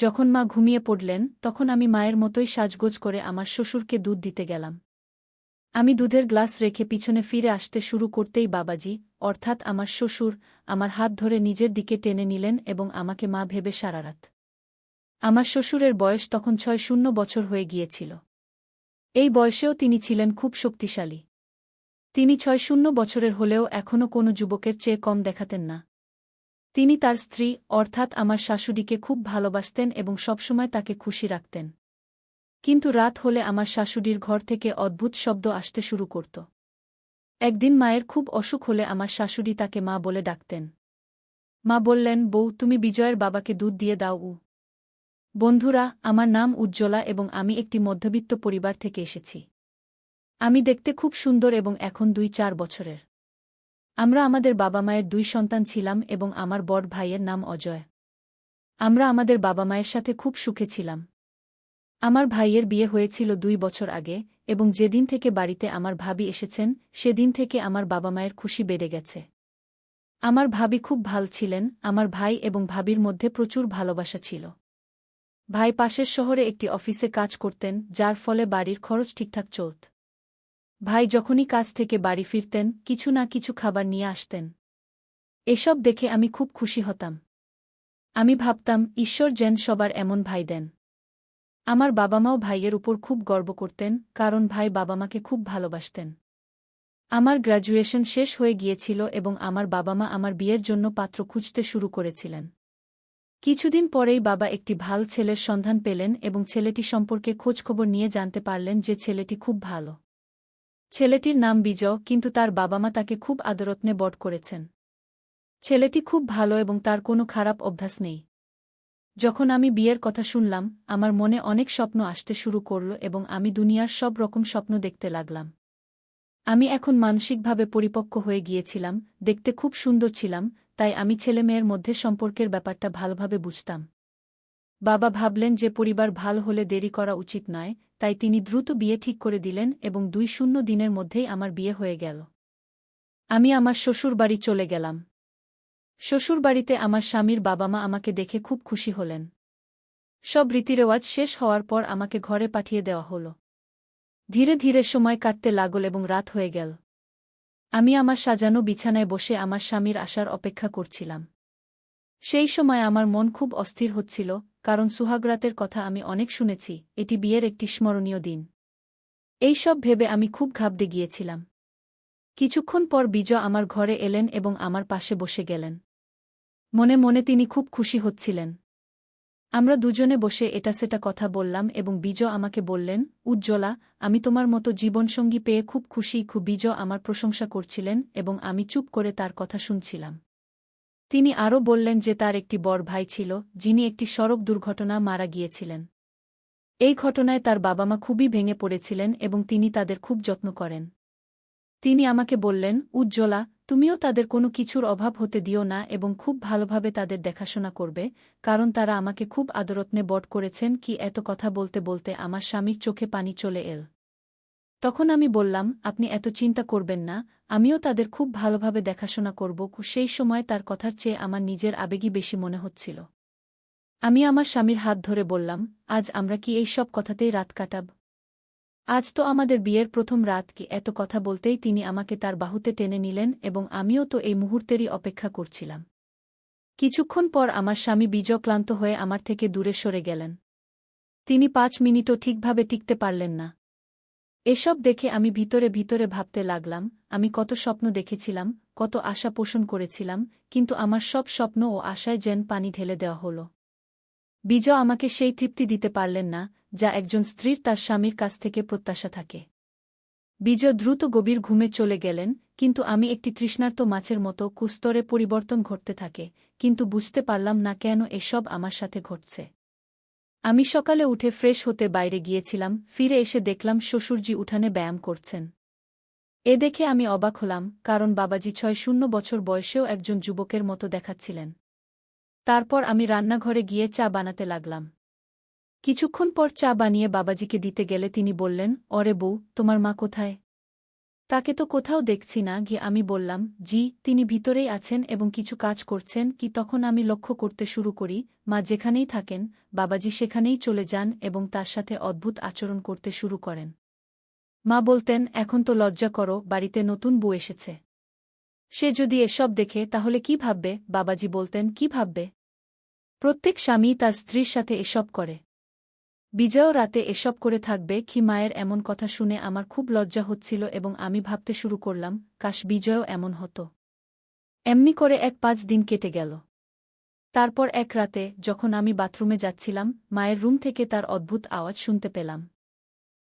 যখন মা ঘুমিয়ে পড়লেন তখন আমি মায়ের মতোই সাজগোজ করে আমার শ্বশুরকে দুধ দিতে গেলাম। আমি দুধের গ্লাস রেখে পিছনে ফিরে আসতে শুরু করতেই বাবাজি, অর্থাৎ আমার শ্বশুর, আমার হাত ধরে নিজের দিকে টেনে নিলেন এবং আমাকে মা ভেবে সারারাত। আমার শ্বশুরের বয়স তখন ৬০ বছর হয়ে গিয়েছিল। এই বয়সেও তিনি ছিলেন খুব শক্তিশালী। তিনি ৬০ বছরের হলেও এখনও কোনো যুবকের চেয়ে কম দেখাতেন না। তিনি তার স্ত্রী, অর্থাৎ আমার শাশুড়িকে খুব ভালোবাসতেন এবং সবসময় তাকে খুশি রাখতেন। কিন্তু রাত হলে আমার শাশুড়ির ঘর থেকে অদ্ভুত শব্দ আসতে শুরু করত। একদিন মায়ের খুব অসুখ হলে আমার শাশুড়ি তাকে মা বলে ডাকতেন। মা বললেন, বউ, তুমি বিজয়ের বাবাকে দুধ দিয়ে দাও। বন্ধুরা, আমার নাম উজ্জ্বলা এবং আমি একটি মধ্যবিত্ত পরিবার থেকে এসেছি। আমি দেখতে খুব সুন্দর এবং এখন ২-৪ বছরের। আমরা আমাদের বাবা মায়ের ২ সন্তান ছিলাম এবং আমার বড় ভাইয়ের নাম অজয়। আমরা আমাদের বাবা মায়ের সাথে খুব সুখে ছিলাম। আমার ভাইয়ের বিয়ে হয়েছিল ২ বছর আগে এবং যেদিন থেকে বাড়িতে আমার ভাবি এসেছেন সেদিন থেকে আমার বাবা মায়ের খুশি বেড়ে গেছে। আমার ভাবি খুব ভাল ছিলেন, আমার ভাই এবং ভাবির মধ্যে প্রচুর ভালোবাসা ছিল। ভাই পাশের শহরে একটি অফিসে কাজ করতেন, যার ফলে বাড়ির খরচ ঠিকঠাক চলত। ভাই যখনই কাজ থেকে বাড়ি ফিরতেন কিছু না কিছু খাবার নিয়ে আসতেন। এসব দেখে আমি খুব খুশি হতাম। আমি ভাবতাম, ঈশ্বর যেন সবার এমন ভাই দেন। আমার বাবা মাও ভাইয়ের উপর খুব গর্ব করতেন, কারণ ভাই বাবা মাকে খুব ভালোবাসতেন। আমার গ্র্যাজুয়েশন শেষ হয়ে গিয়েছিল এবং আমার বাবা মা আমার বিয়ের জন্য পাত্র খুঁজতে শুরু করেছিলেন। কিছুদিন পরেই বাবা একটি ভাল ছেলের সন্ধান পেলেন এবং ছেলেটি সম্পর্কে খোঁজখবর নিয়ে জানতে পারলেন যে ছেলেটি খুব ভালো। ছেলেটির নাম বিজয়, কিন্তু তার বাবা মা তাকে খুব আদরযত্নে বড় করেছেন। ছেলেটি খুব ভালো এবং তার কোনো খারাপ অভ্যাস নেই। যখন আমি বিয়ের কথা শুনলাম, আমার মনে অনেক স্বপ্ন আসতে শুরু করল এবং আমি দুনিয়ার সব রকম স্বপ্ন দেখতে লাগলাম। আমি এখন মানসিকভাবে পরিপক্ব হয়ে গিয়েছিলাম, দেখতে খুব সুন্দর ছিলাম, তাই আমি ছেলেমেয়ের মধ্যে সম্পর্কের ব্যাপারটা ভালোভাবে বুঝতাম। বাবা ভাবলেন যে পরিবার ভাল হলে দেরি করা উচিত নয়, তাই তিনি দ্রুত বিয়ে ঠিক করে দিলেন এবং ২-০ দিনের মধ্যেই আমার বিয়ে হয়ে গেল। আমি আমার শ্বশুরবাড়ি চলে গেলাম। শ্বশুরবাড়িতে আমার স্বামীর বাবা মা আমাকে দেখে খুব খুশি হলেন। সব রীতিরেওয়াজ শেষ হওয়ার পর আমাকে ঘরে পাঠিয়ে দেওয়া হল। ধীরে ধীরে সময় কাটতে লাগল এবং রাত হয়ে গেল। আমি আমার সাজানো বিছানায় বসে আমার স্বামীর আসার অপেক্ষা করছিলাম। সেই সময় আমার মন খুব অস্থির হচ্ছিল, কারণ সুহাগরাতের কথা আমি অনেক শুনেছি, এটি বিয়ের একটি স্মরণীয় দিন। এই সব ভেবে আমি খুব ঘাবড়ে গিয়েছিলাম। কিছুক্ষণ পর বিজয় আমার ঘরে এলেন এবং আমার পাশে বসে গেলেন। মনে মনে তিনি খুব খুশি হচ্ছিলেন। আমরা দুজনে বসে এটা সেটা কথা বললাম এবং বিজয় আমাকে বললেন, উজ্জ্বলা, আমি তোমার মতো জীবনসঙ্গী পেয়ে খুব খুশি। বিজয় আমার প্রশংসা করছিলেন এবং আমি চুপ করে তার কথা শুনছিলাম। তিনি আরও বললেন যে তার একটি বড় ভাই ছিল, যিনি একটি সড়ক দুর্ঘটনা মারা গিয়েছিলেন। এই ঘটনায় তার বাবা মা খুবই ভেঙে পড়েছিলেন এবং তিনি তাদের খুব যত্ন করেন। তিনি আমাকে বললেন, উজ্জ্বলা, তুমিও তাদের কোনো কিছুর অভাব হতে দিও না এবং খুব ভালোভাবে তাদের দেখাশোনা করবে, কারণ তারা আমাকে খুব আদরযত্নে বড় করেছেন। এত কথা বলতে বলতে আমার স্বামীর চোখে পানি চলে এল। তখন আমি বললাম, আপনি এত চিন্তা করবেন না, আমিও তাদের খুব ভালোভাবে দেখাশোনা করব। সেই সময় তার কথার চেয়ে আমার নিজের আবেগই বেশি মনে হচ্ছিল। আমি আমার স্বামীর হাত ধরে বললাম, আজ আমরা কি এই সব কথাতেই রাত কাটাব? আজ তো আমাদের বিয়ের প্রথম রাত। এত কথা বলতেই তিনি আমাকে তার বাহুতে টেনে নিলেন এবং আমিও তো এই মুহূর্তেরই অপেক্ষা করছিলাম। কিছুক্ষণ পর আমার স্বামী বিজয় ক্লান্ত হয়ে আমার থেকে দূরে সরে গেলেন। তিনি ৫ মিনিটও ঠিকভাবে টিকতে পারলেন না। এসব দেখে আমি ভিতরে ভিতরে ভাবতে লাগলাম, আমি কত স্বপ্ন দেখেছিলাম, কত আশা পোষণ করেছিলাম, কিন্তু আমার সব স্বপ্ন ও আশায় যেন পানি ঢেলে দেওয়া হল। বিজয় আমাকে সেই তৃপ্তি দিতে পারলেন না, যা একজন স্ত্রীর তার স্বামীর কাছ থেকে প্রত্যাশা থাকে। বিজয় দ্রুত গভীর ঘুমে চলে গেলেন, কিন্তু আমি একটি তৃষ্ণার্ত মাছের মতো কুস্তরে পরিবর্তন ঘটতে থাকে, কিন্তু বুঝতে পারলাম না কেন এসব আমার সাথে ঘটছে। আমি সকালে উঠে ফ্রেশ হতে বাইরে গিয়েছিলাম, ফিরে এসে দেখলাম শ্বশুরজি উঠানে ব্যায়াম করছেন। এ দেখে আমি অবাক হলাম, কারণ বাবাজি ৬০ বছর বয়সেও একজন যুবকের মতো দেখাচ্ছিলেন। তারপর আমি রান্নাঘরে গিয়ে চা বানাতে লাগলাম। কিছুক্ষণ পর চা বানিয়ে বাবাজিকে দিতে গেলে তিনি বললেন, অরে বউ, তোমার মা কোথায়? তাকে তো কোথাও দেখছি না গিয়ে আমি বললাম, জি, তিনি ভিতরেই আছেন এবং কিছু কাজ করছেন কি তখন আমি লক্ষ্য করতে শুরু করি, মা যেখানেই থাকেন, বাবাজি সেখানেই চলে যান এবং তার সাথে অদ্ভুত আচরণ করতে শুরু করেন। মা বলতেন, এখন তো লজ্জা করো, বাড়িতে নতুন বউ এসেছে। সে যদি এসব দেখে তাহলে কি ভাববে? বাবাজি বলতেন, কি ভাববে? প্রত্যেক স্বামী তার স্ত্রীর সাথে এসব করে। বিজয়ও রাতে এসব করে থাকবে কি? মায়ের এমন কথা শুনে আমার খুব লজ্জা হচ্ছিল এবং আমি ভাবতে শুরু করলাম, কাশ বিজয়ও এমন হতো। এমনি করে ১-৫ দিন কেটে গেল। তারপর এক রাতে যখন আমি বাথরুমে যাচ্ছিলাম, মায়ের রুম থেকে তার অদ্ভুত আওয়াজ শুনতে পেলাম।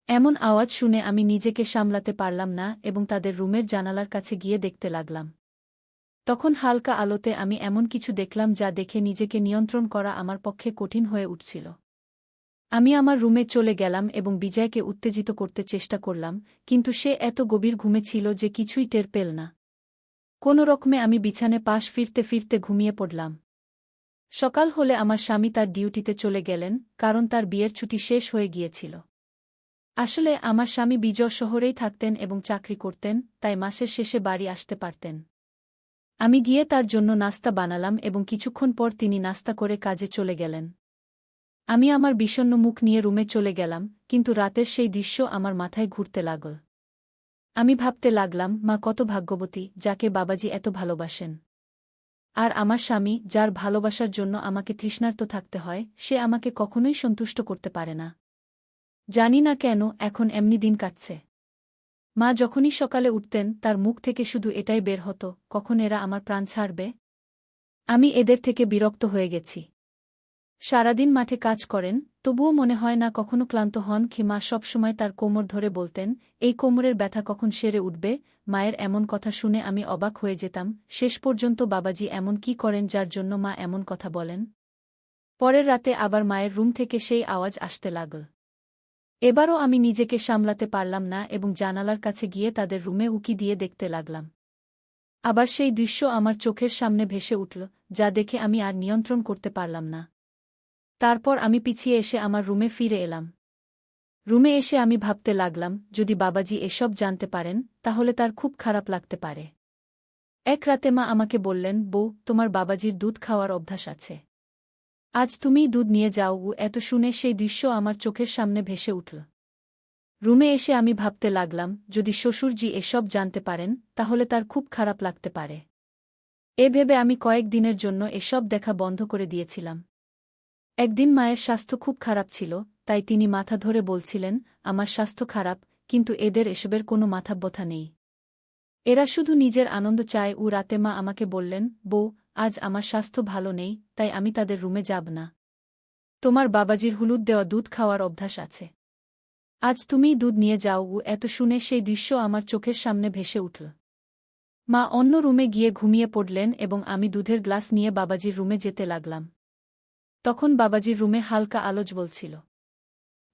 এমন আওয়াজ শুনে আমি নিজেকে সামলাতে পারলাম না এবং তাদের রুমের জানালার কাছে গিয়ে দেখতে লাগলাম। তখন হালকা আলোতে আমি এমন কিছু দেখলাম যা দেখে নিজেকে নিয়ন্ত্রণ করা আমার পক্ষে কঠিন হয়ে উঠছিল। আমি আমার রুমে চলে গেলাম এবং বিজয়কে উত্তেজিত করতে চেষ্টা করলাম, কিন্তু সে এত গভীর ঘুমে ছিল যে কিছুই টের পেল না। কোনো রকমে আমি বিছানে পাশ ফিরতে ফিরতে ঘুমিয়ে পড়লাম। সকাল হলে আমার স্বামী তার ডিউটিতে চলে গেলেন, কারণ তার বিয়ের ছুটি শেষ হয়ে গিয়েছিল। আসলে আমার স্বামী বিজয় শহরেই থাকতেন এবং চাকরি করতেন, তাই মাসের শেষে বাড়ি আসতে পারতেন। আমি গিয়ে তার জন্য নাস্তা বানালাম এবং কিছুক্ষণ পর তিনি নাস্তা করে কাজে চলে গেলেন। আমি আমার বিষণ্ণ মুখ নিয়ে রুমে চলে গেলাম, কিন্তু রাতের সেই দৃশ্য আমার মাথায় ঘুরতে লাগল। আমি ভাবতে লাগলাম, মা কত ভাগ্যবতী, যাকে বাবাজি এত ভালোবাসেন। আর আমার স্বামী, যার ভালোবাসার জন্য আমাকে তৃষ্ণার্ত থাকতে হয়, সে আমাকে কখনোই সন্তুষ্ট করতে পারে না। জানি না কেন এখন এমনি দিন কাটছে। মা যখনই সকালে উঠতেন তার মুখ থেকে শুধু এটাই বের হতো, কখন এরা আমার প্রাণ ছাড়বে। আমি এদের থেকে বিরক্ত হয়ে গেছি। সারাদিন মাঠে কাজ করেন, তবুও মনে হয় না কখনো ক্লান্ত হন কি? মা সবসময় তার কোমর ধরে বলতেন, এই কোমরের ব্যথা কখন সেরে উঠবে? মায়ের এমন কথা শুনে আমি অবাক হয়ে যেতাম। শেষ পর্যন্ত বাবাজি এমন কি করেন যার জন্য মা এমন কথা বলেন? পরের রাতে আবার মায়ের রুম থেকে সেই আওয়াজ আসতে লাগল। এবারও আমি নিজেকে সামলাতে পারলাম না এবং জানালার কাছে গিয়ে তাদের রুমে উকি দিয়ে দেখতে লাগলাম। আবার সেই দৃশ্য আমার চোখের সামনে ভেসে উঠল, যা দেখে আমি আর নিয়ন্ত্রণ করতে পারলাম না। তারপর আমি পিছিয়ে এসে আমার রুমে ফিরে এলাম। রুমে এসে আমি ভাবতে লাগলাম, যদি বাবাজি এসব জানতে পারেন তাহলে তার খুব খারাপ লাগতে পারে। এক রাতে মা আমাকে বললেন, বউ, তোমার বাবাজির দুধ খাওয়ার অভ্যাস আছে। আজ তুমিই দুধ নিয়ে যাও। এত শুনে সেই দৃশ্য আমার চোখের সামনে ভেসে উঠল। রুমে এসে আমি ভাবতে লাগলাম, যদি শ্বশুরজি এসব জানতে পারেন তাহলে তার খুব খারাপ লাগতে পারে। এ ভেবে আমি কয়েক দিনের জন্য এসব দেখা বন্ধ করে দিয়েছিলাম। একদিন মায়ের স্বাস্থ্য খুব খারাপ ছিল, তাই তিনি মাথা ধরে বলছিলেন, আমার স্বাস্থ্য খারাপ, কিন্তু এদের এসবের কোনো মাথাব্যথা নেই। এরা শুধু নিজের আনন্দ চায়। রাতে মা আমাকে বললেন, বউ, আজ আমার স্বাস্থ্য ভালো নেই, তাই আমি তাদের রুমে যাব না। তোমার বাবাজির হলুদ দেওয়া দুধ খাওয়ার অভ্যাস আছে। আজ তুমিই দুধ নিয়ে যাও। এত শুনে সেই দৃশ্য আমার চোখের সামনে ভেসে উঠল। মা অন্য রুমে গিয়ে ঘুমিয়ে পড়লেন এবং আমি দুধের গ্লাস নিয়ে বাবাজির রুমে যেতে লাগলাম। তখন বাবাজির রুমে হালকা আলো জ্বলছিল।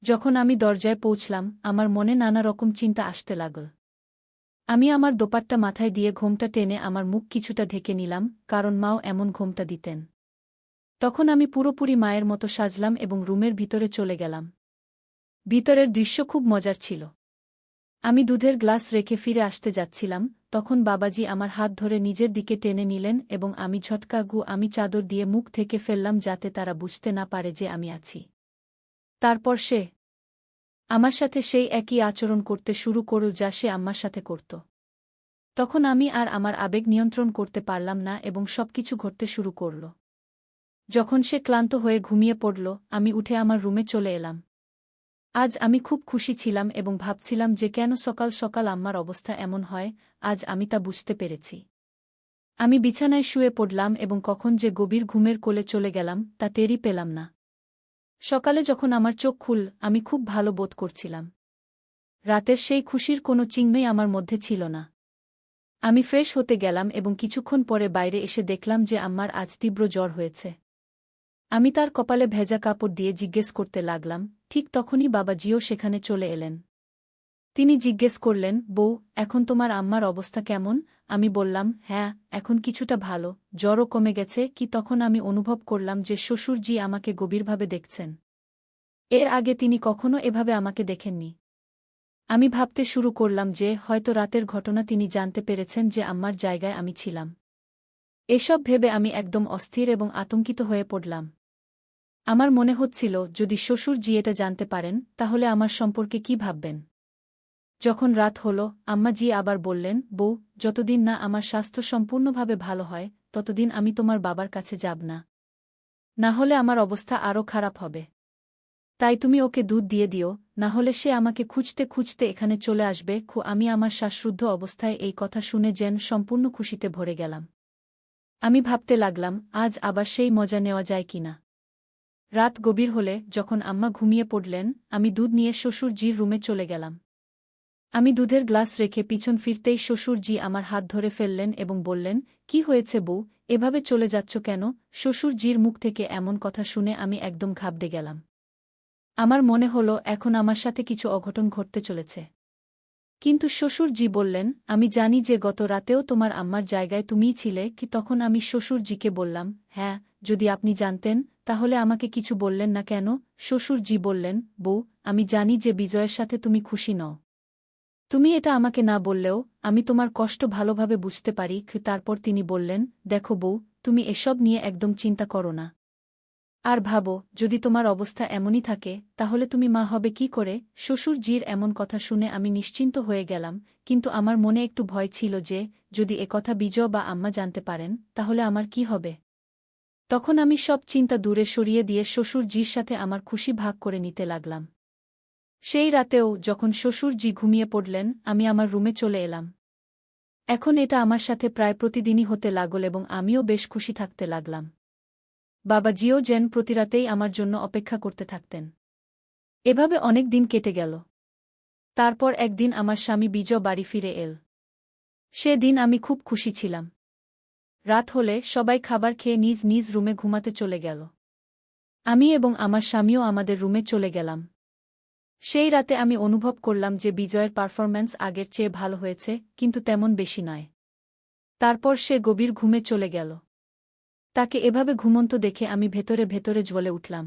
যখন আমি দরজায় পৌঁছলাম, আমার মনে নানা রকম চিন্তা আসতে লাগল। আমি আমার দোপাট্টা মাথায় দিয়ে ঘোমটা টেনে আমার মুখ কিছুটা ঢেকে নিলাম, কারণ মাও এমন ঘোমটা দিতেন। তখন আমি পুরোপুরি মায়ের মতো সাজলাম এবং রুমের ভিতরে চলে গেলাম। ভিতরের দৃশ্য খুব মজার ছিল। আমি দুধের গ্লাস রেখে ফিরে আসতে যাচ্ছিলাম, তখন বাবাজি আমার হাত ধরে নিজের দিকে টেনে নিলেন এবং আমি আমি চাদর দিয়ে মুখ থেকে ফেললাম যাতে তারা বুঝতে না পারে যে আমি আছি। তারপর সে আমার সাথে সেই একই আচরণ করতে শুরু করল যা সে আম্মার সাথে করত। তখন আমি আর আমার আবেগ নিয়ন্ত্রণ করতে পারলাম না এবং সবকিছু ঘটতে শুরু করল। যখন সে ক্লান্ত হয়ে ঘুমিয়ে পড়ল, আমি উঠে আমার রুমে চলে এলাম। আজ আমি খুব খুশি ছিলাম এবং ভাবছিলাম যে কেন সকাল সকাল আম্মার অবস্থা এমন হয়, আজ আমি তা বুঝতে পেরেছি। আমি বিছানায় শুয়ে পড়লাম এবং কখন যে গভীর ঘুমের কোলে চলে গেলাম তা টেরই পেলাম না। সকালে যখন আমার চোখ খুল, আমি খুব ভালো বোধ করছিলাম। রাতের সেই খুশির কোনো চিহ্নই আমার মধ্যে ছিল না। আমি ফ্রেশ হতে গেলাম এবং কিছুক্ষণ পরে বাইরে এসে দেখলাম যে আম্মার আজ তীব্র জ্বর হয়েছে। আমি তার কপালে ভেজা কাপড় দিয়ে জিজ্ঞেস করতে লাগলাম, ঠিক তখনই বাবাজিও সেখানে চলে এলেন। তিনি জিজ্ঞেস করলেন, বউ, এখন তোমার আম্মার অবস্থা কেমন? আমি বললাম, হ্যাঁ, এখন কিছুটা ভালো, জ্বরও কমে গেছে কি। তখন আমি অনুভব করলাম যে শ্বশুরজি আমাকে গভীরভাবে দেখছেন। এর আগে তিনি কখনো এভাবে আমাকে দেখেননি। আমি ভাবতে শুরু করলাম যে হয়তো রাতের ঘটনা তিনি জানতে পেরেছেন যে আম্মার জায়গায় আমি ছিলাম। এসব ভেবে আমি একদম অস্থির এবং আতঙ্কিত হয়ে পড়লাম। আমার মনে হচ্ছিল যদি শ্বশুরজি এটা জানতে পারেন তাহলে আমার সম্পর্কে কি ভাববেন। যখন রাত হল, আম্মাজি আবার বললেন, বউ, যতদিন না আমার স্বাস্থ্য সম্পূর্ণভাবে ভালো হয় ততদিন আমি তোমার বাবার কাছে যাব না। না হলে আমার অবস্থা আরও খারাপ হবে। তাই তুমি ওকে দুধ দিয়ে দিও, না হলে সে আমাকে খুঁজতে খুঁজতে এখানে চলে আসবে। আমি আমার শ্বাসরুদ্ধ অবস্থায় এই কথা শুনে যেন সম্পূর্ণ খুশিতে ভরে গেলাম। আমি ভাবতে লাগলাম আজ আবার সেই মজা নেওয়া যায় কিনা। রাত গভীর হলে যখন আম্মা ঘুমিয়ে পড়লেন, আমি দুধ নিয়ে শ্বশুরজির রুমে চলে গেলাম। আমি দুধের গ্লাস রেখে পিছন ফিরতেই শ্বশুরজি আমার হাত ধরে ফেললেন এবং বললেন, কি হয়েছে বউ, এভাবে চলে যাচ্ছ কেন? শ্বশুরজির মুখ থেকে এমন কথা শুনে আমি একদম ঘাবড়ে গেলাম। আমার মনে হল এখন আমার সাথে কিছু অঘটন ঘটতে চলেছে। কিন্তু শ্বশুরজি বললেন, আমি জানি যে গত রাতেও তোমার আম্মার জায়গায় তুমিই ছিলে কি? তখন আমি শ্বশুরজিকে বললাম, হ্যাঁ, যদি আপনি জানতেন তাহলে আমাকে কিছু বললেন না কেন? শ্বশুরজি বললেন, বউ, আমি জানি যে বিজয়ের সাথে তুমি খুশি নও। তুমি এটা আমাকে না বললেও আমি তোমার কষ্ট ভালোভাবে বুঝতে পারি। তারপর তিনি বললেন, দেখো বউ, তুমি এসব নিয়ে একদম চিন্তা করো না। আর ভাবো, যদি তোমার অবস্থা এমনই থাকে তাহলে তুমি মা হবে কি করে? শ্বশুরজির এমন কথা শুনে আমি নিশ্চিন্ত হয়ে গেলাম, কিন্তু আমার মনে একটু ভয় ছিল যে যদি একথা বিজয় বা আম্মা জানতে পারেন তাহলে আমার কি হবে। তখন আমি সব চিন্তা দূরে সরিয়ে দিয়ে শ্বশুরজির সাথে আমার খুশি ভাগ করে নিতে লাগলাম। সেই রাতেও যখন শ্বশুরজি ঘুমিয়ে পড়লেন আমি আমার রুমে চলে এলাম। এখন এটা আমার সাথে প্রায় প্রতিদিনই হতে লাগল এবং আমিও বেশ খুশি থাকতে লাগলাম। বাবাজিও যেন প্রতিরাতেই আমার জন্য অপেক্ষা করতে থাকতেন। এভাবে অনেক দিন কেটে গেল। তারপর একদিন আমার স্বামী বিজয় বাড়ি ফিরে এল। সে দিন আমি খুব খুশি ছিলাম। রাত হলে সবাই খাবার খেয়ে নিজ নিজ রুমে ঘুমাতে চলে গেল। আমি এবং আমার স্বামীও আমাদের রুমে চলে গেলাম। সেই রাতে আমি অনুভব করলাম যে বিজয়ের পারফরম্যান্স আগের চেয়ে ভালো হয়েছে, কিন্তু তেমন বেশি নয়। তারপর সে গভীর ঘুমে চলে গেল। তাকে এভাবে ঘুমন্ত দেখে আমি ভেতরে ভেতরে জ্বলে উঠলাম।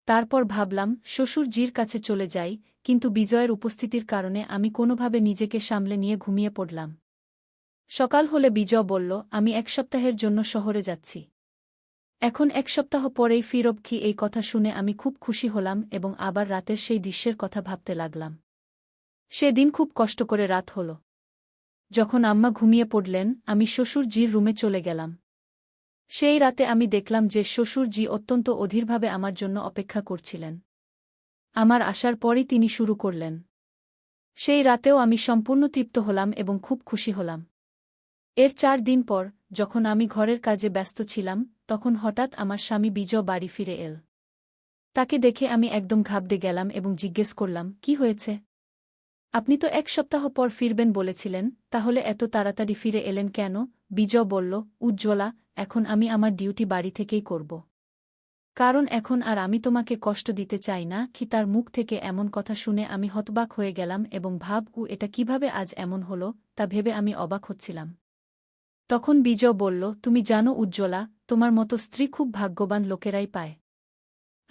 তারপর ভাবলাম শ্বশুরজির কাছে চলে যাই, কিন্তু বিজয়ের উপস্থিতির কারণে আমি কোনোভাবে নিজেকে সামলে নিয়ে ঘুমিয়ে পড়লাম। সকাল হলে বিজয় বলল, আমি 1 সপ্তাহের জন্য শহরে যাচ্ছি। এখন 1 সপ্তাহ পরেই ফিরব। এই কথা শুনে আমি খুব খুশি হলাম এবং আবার রাতের সেই দৃশ্যের কথা ভাবতে লাগলাম। সেদিন খুব কষ্ট করে রাত হল। যখন আম্মা ঘুমিয়ে পড়লেন আমি শ্বশুরজির রুমে চলে গেলাম। সেই রাতে আমি দেখলাম যে শ্বশুরজি অত্যন্ত অধীরভাবে আমার জন্য অপেক্ষা করছিলেন। আমার আসার পরই তিনি শুরু করলেন। সেই রাতেও আমি সম্পূর্ণ তৃপ্ত হলাম এবং খুব খুশি হলাম। এর 4 দিন পর যখন আমি ঘরের কাজে ব্যস্ত ছিলাম তখন হঠাৎ আমার স্বামী বিজয় বাড়ি ফিরে এল। তাকে দেখে আমি একদম ঘাবড়ে গেলাম এবং জিজ্ঞেস করলাম, কি হয়েছে? আপনি তো 1 সপ্তাহ পর ফিরবেন বলেছিলেন, তাহলে এত তাড়াতাড়ি ফিরে এলেন কেন? বিজয় বলল, উজ্জ্বলা, এখন আমি আমার ডিউটি বাড়ি থেকেই করব। কারণ এখন আর আমি তোমাকে কষ্ট দিতে চাই না। তার মুখ থেকে এমন কথা শুনে আমি হতবাক হয়ে গেলাম এবং এটা কিভাবে আজ এমন হল তা ভেবে আমি অবাক হচ্ছিলাম। তখন বিজয় বলল, তুমি জানো উজ্জ্বলা, তোমার মতো স্ত্রী খুব ভাগ্যবান লোকেরাই পায়।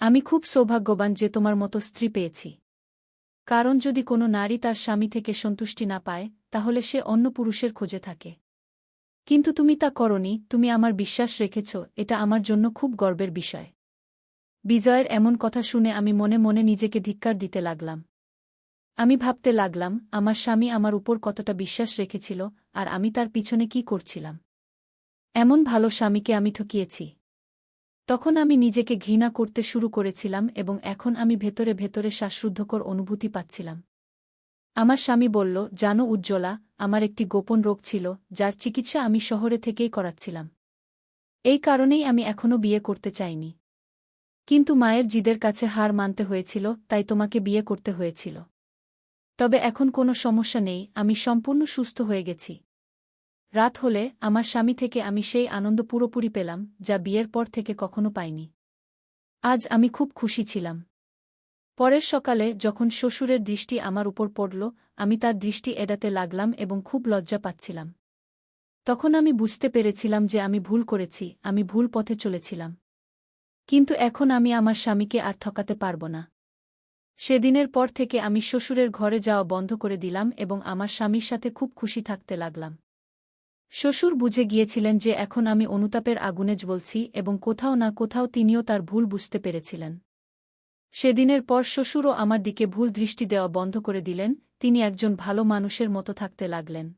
আমি খুব সৌভাগ্যবান যে তোমার মতো স্ত্রী পেয়েছি। কারণ যদি কোনো নারী তার স্বামী থেকে সন্তুষ্টি না পায় তাহলে সে অন্য পুরুষের খোঁজে থাকে। কিন্তু তুমি তা করনি, তুমি আমার বিশ্বাস রেখেছ, এটা আমার জন্য খুব গর্বের বিষয়। বিজয়ের এমন কথা শুনে আমি মনে মনে নিজেকে ধিক্কার দিতে লাগলাম। আমি ভাবতে লাগলাম আমার স্বামী আমার উপর কতটা বিশ্বাস রেখেছিল আর আমি তার পিছনে কি করছিলাম। এমন ভালো স্বামীকে আমি ঠকিয়েছি। তখন আমি নিজেকে ঘৃণা করতে শুরু করেছিলাম এবং এখন আমি ভেতরে ভেতরে শ্বাসরুদ্ধকর অনুভূতি পাচ্ছিলাম। আমার স্বামী বলল, জানো উজ্জ্বলা, আমার একটি গোপন রোগ ছিল যার চিকিৎসা আমি শহরে থেকেই করাচ্ছিলাম। এই কারণেই আমি এখনও বিয়ে করতে চাইনি। কিন্তু মায়ের জিদের কাছে হার মানতে হয়েছিল, তাই তোমাকে বিয়ে করতে হয়েছিল। তবে এখন কোনো সমস্যা নেই, আমি সম্পূর্ণ সুস্থ হয়ে গেছি। রাত হলে আমার স্বামী থেকে আমি সেই আনন্দ পুরোপুরি পেলাম যা বিয়ের পর থেকে কখনো পাইনি। আজ আমি খুব খুশি ছিলাম। পরের সকালে যখন শ্বশুরের দৃষ্টি আমার উপর পড়ল আমি তার দৃষ্টি এড়াতে লাগলাম এবং খুব লজ্জা পাচ্ছিলাম। তখন আমি বুঝতে পেরেছিলাম যে আমি ভুল করেছি, আমি ভুল পথে চলেছিলাম। কিন্তু এখন আমি আমার স্বামীকে আর ঠকাতে পারব না। সেদিনের পর থেকে আমি শ্বশুরের ঘরে যাওয়া বন্ধ করে দিলাম এবং আমার স্বামীর সাথে খুব খুশি থাকতে লাগলাম। শ্বশুর বুঝে গিয়েছিলেন যে এখন আমি অনুতাপের আগুনে জ্বলছি এবং কোথাও না কোথাও তিনিও তার ভুল বুঝতে পেরেছিলেন। সেদিনের পর শ্বশুরও আমার দিকে ভুল দৃষ্টি দেওয়া বন্ধ করে দিলেন, তিনি একজন ভালো মানুষের মতো থাকতে লাগলেন।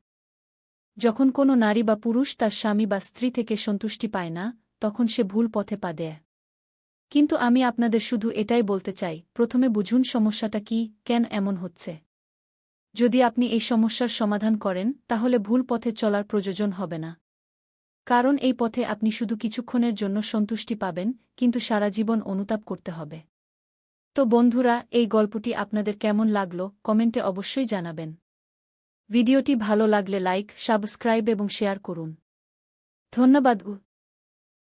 যখন কোনো নারী বা পুরুষ তার স্বামী বা স্ত্রী থেকে সন্তুষ্টি পায় না, তখন সে ভুল পথে পা দেয়। কিন্তু আমি আপনাদের শুধু এটাই বলতে চাই, প্রথমে বুঝুন সমস্যাটা কি, কেন এমন হচ্ছে। যদি আপনি এই সমস্যার সমাধান করেন, তাহলে ভুল পথে চলার প্রয়োজন হবে না। কারণ এই পথে আপনি শুধু কিছুক্ষণের জন্য সন্তুষ্টি পাবেন, কিন্তু সারা জীবন অনুতাপ করতে হবে। তো বন্ধুরা, এই গল্পটি আপনাদের কেমন লাগলো কমেন্টে অবশ্যই জানাবেন। ভিডিওটি ভালো লাগলে লাইক, সাবস্ক্রাইব এবং শেয়ার করুন। ধন্যবাদ।